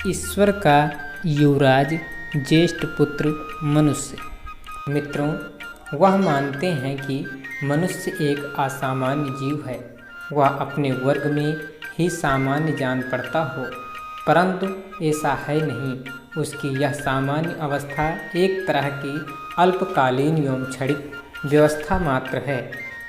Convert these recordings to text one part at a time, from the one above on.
ईश्वर का युवराज ज्येष्ठ पुत्र मनुष्य। मित्रों, वह मानते हैं कि मनुष्य एक असामान्य जीव है। वह अपने वर्ग में ही सामान्य जान पड़ता हो, परंतु ऐसा है नहीं। उसकी यह सामान्य अवस्था एक तरह की अल्पकालीन एवं क्षणिक व्यवस्था मात्र है।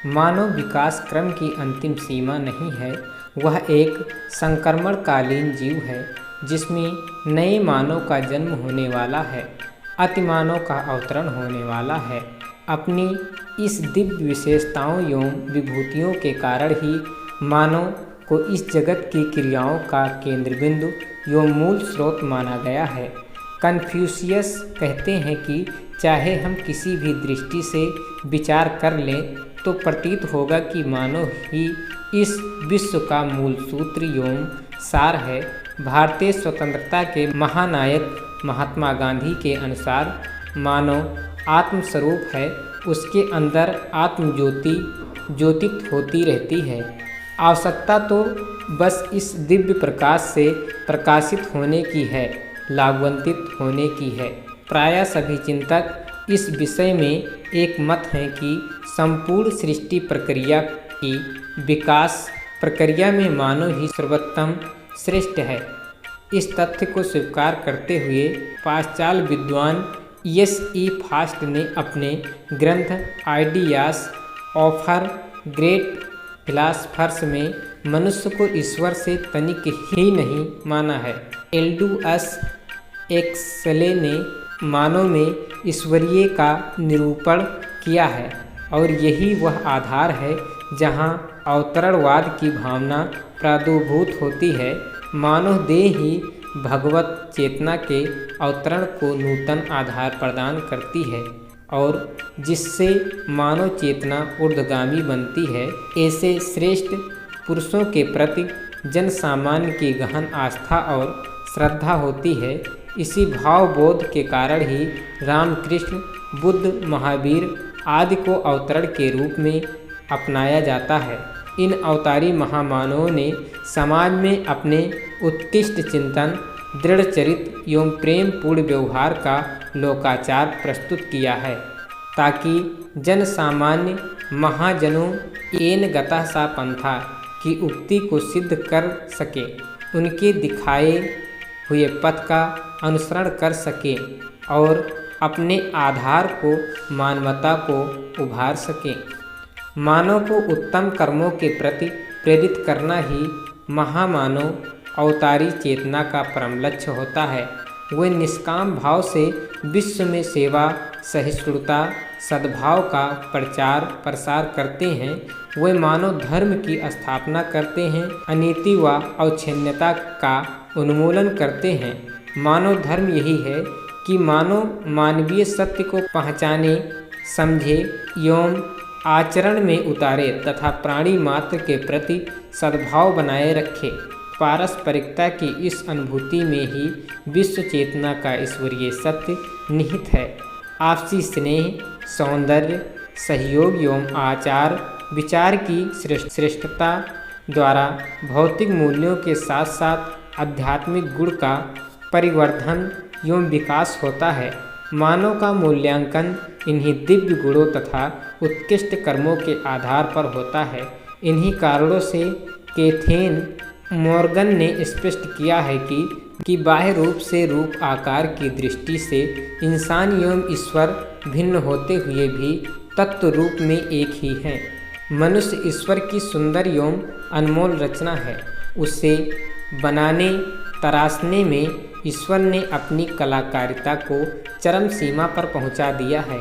मानव विकास क्रम की अंतिम सीमा नहीं है। वह एक संक्रमणकालीन जीव है जिसमें नए मानव का जन्म होने वाला है, अतिमानव का अवतरण होने वाला है। अपनी इस दिव्य विशेषताओं एवं विभूतियों के कारण ही मानव को इस जगत की क्रियाओं का केंद्र बिंदु एवं मूल स्रोत माना गया है। कन्फ्यूशियस कहते हैं कि चाहे हम किसी भी दृष्टि से विचार कर लें तो प्रतीत होगा कि मानव ही इस विश्व का मूल सूत्र एवं सार है। भारतीय स्वतंत्रता के महानायक महात्मा गांधी के अनुसार मानव आत्मस्वरूप है। उसके अंदर आत्मज्योति ज्योतित होती रहती है। आवश्यकता तो बस इस दिव्य प्रकाश से प्रकाशित होने की है, लाभान्वित होने की है। प्रायः सभी चिंतक इस विषय में एक मत हैं कि संपूर्ण सृष्टि प्रक्रिया की विकास प्रक्रिया में मानव ही सर्वोत्तम श्रेष्ठ है। इस तथ्य को स्वीकार करते हुए पाश्चात्य विद्वान E.S. फास्ट ने अपने ग्रंथ आइडियाज ऑफर ग्रेट फिलासफर्स में मनुष्य को ईश्वर से तनिक ही नहीं माना है। एल्डूअस एक्सले ने मानव में ईश्वरीय का निरूपण किया है और यही वह आधार है जहाँ अवतरणवाद की भावना प्रादुर्भूत होती है। मानव देह ही भगवत चेतना के अवतरण को नूतन आधार प्रदान करती है और जिससे मानव चेतना ऊर्ध्वगामी बनती है। ऐसे श्रेष्ठ पुरुषों के प्रति जन सामान्य की गहन आस्था और श्रद्धा होती है। इसी भावबोध के कारण ही रामकृष्ण, बुद्ध, महावीर आदि को अवतरण के रूप में अपनाया जाता है। इन अवतारी महामानवों ने समाज में अपने उत्कृष्ट चिंतन, दृढ़ चरित्र एवं प्रेम पूर्ण व्यवहार का लोकाचार प्रस्तुत किया है ताकि जन सामान्य महाजनों येन गतः सा पंथा की उक्ति को सिद्ध कर सके, उनके दिखाए हुए पथ का अनुसरण कर सके और अपने आधार को मानवता को उभार सके। मानव को उत्तम कर्मों के प्रति प्रेरित करना ही महामानव अवतारी चेतना का परम लक्ष्य होता है। वे निष्काम भाव से विश्व में सेवा, सहिष्णुता, सद्भाव का प्रचार प्रसार करते हैं। वे मानव धर्म की स्थापना करते हैं, अनीति व अवच्छिन्नता का उन्मूलन करते हैं। मानव धर्म यही है कि मानव मानवीय सत्य को पहचाने, समझे एवं आचरण में उतारे तथा प्राणी मात्र के प्रति सद्भाव बनाए रखे। पारस्परिकता की इस अनुभूति में ही विश्व चेतना का ईश्वरीय सत्य निहित है। आपसी स्नेह, सौंदर्य, सहयोग एवं आचार विचार की श्रेष्ठता द्वारा भौतिक मूल्यों के साथ साथ आध्यात्मिक गुण का परिवर्धन एवं विकास होता है। मानव का मूल्यांकन इन्हीं दिव्य गुणों तथा उत्कृष्ट कर्मों के आधार पर होता है। इन्हीं कारणों से केथेन मॉर्गन ने स्पष्ट किया है कि बाह्य रूप से रूप आकार की दृष्टि से इंसान एवं ईश्वर भिन्न होते हुए भी तत्व रूप में एक ही हैं। मनुष्य ईश्वर की सुंदर एवं अनमोल रचना है। उसे बनाने तराशने में ईश्वर ने अपनी कलाकारिता को चरम सीमा पर पहुंचा दिया है।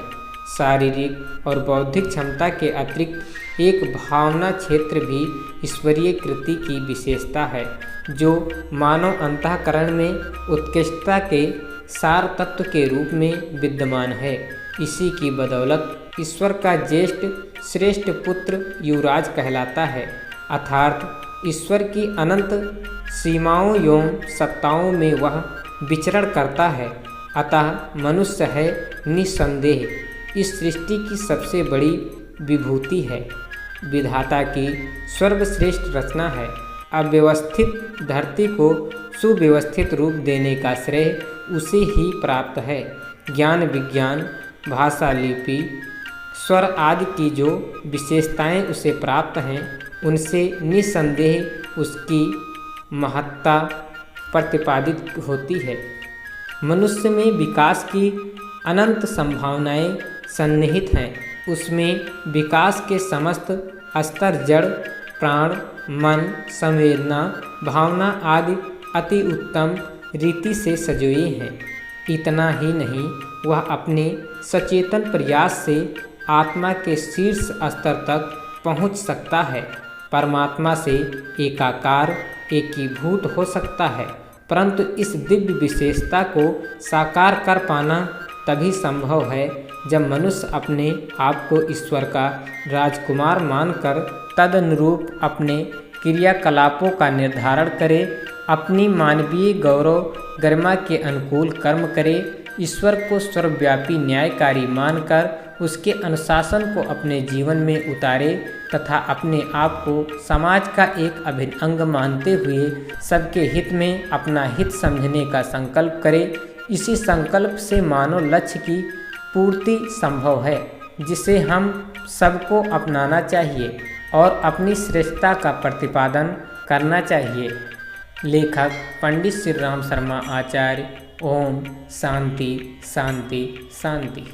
शारीरिक और बौद्धिक क्षमता के अतिरिक्त एक भावना क्षेत्र भी ईश्वरीय कृति की विशेषता है जो मानव अंतःकरण में उत्कृष्टता के सार तत्व के रूप में विद्यमान है। इसी की बदौलत ईश्वर का ज्येष्ठ श्रेष्ठ पुत्र युवराज कहलाता है, अर्थात ईश्वर की अनंत सीमाओं एवं सत्ताओं में वह विचरण करता है। अतः मनुष्य है निस्संदेह इस सृष्टि की सबसे बड़ी विभूति है, विधाता की सर्वश्रेष्ठ रचना है। अव्यवस्थित धरती को सुव्यवस्थित रूप देने का श्रेय उसे ही प्राप्त है। ज्ञान विज्ञान, भाषा, लिपि, स्वर आदि की जो विशेषताएं उसे प्राप्त हैं, उनसे निसंदेह उसकी महत्ता प्रतिपादित होती है। मनुष्य में विकास की अनंत संभावनाएं सन्निहित हैं। उसमें विकास के समस्त स्तर जड़, प्राण, मन, संवेदना, भावना आदि अति उत्तम रीति से सजोए हैं। इतना ही नहीं, वह अपने सचेतन प्रयास से आत्मा के शीर्ष स्तर तक पहुंच सकता है, परमात्मा से एकाकार एकीभूत हो सकता है। परंतु इस दिव्य विशेषता को साकार कर पाना तभी संभव है जब मनुष्य अपने आप को ईश्वर का राजकुमार मानकर तदनुरूप अपने क्रियाकलापों का निर्धारण करे, अपनी मानवीय गौरव गरिमा के अनुकूल कर्म करे, ईश्वर को सर्वव्यापी न्यायकारी मानकर उसके अनुशासन को अपने जीवन में उतारे तथा अपने आप को समाज का एक अभिन्न अंग मानते हुए सबके हित में अपना हित समझने का संकल्प करे। इसी संकल्प से मानव लक्ष्य की पूर्ति संभव है, जिसे हम सबको अपनाना चाहिए और अपनी श्रेष्ठता का प्रतिपादन करना चाहिए। लेखक पंडित श्री राम शर्मा आचार्य। ओम शांति शांति शांति।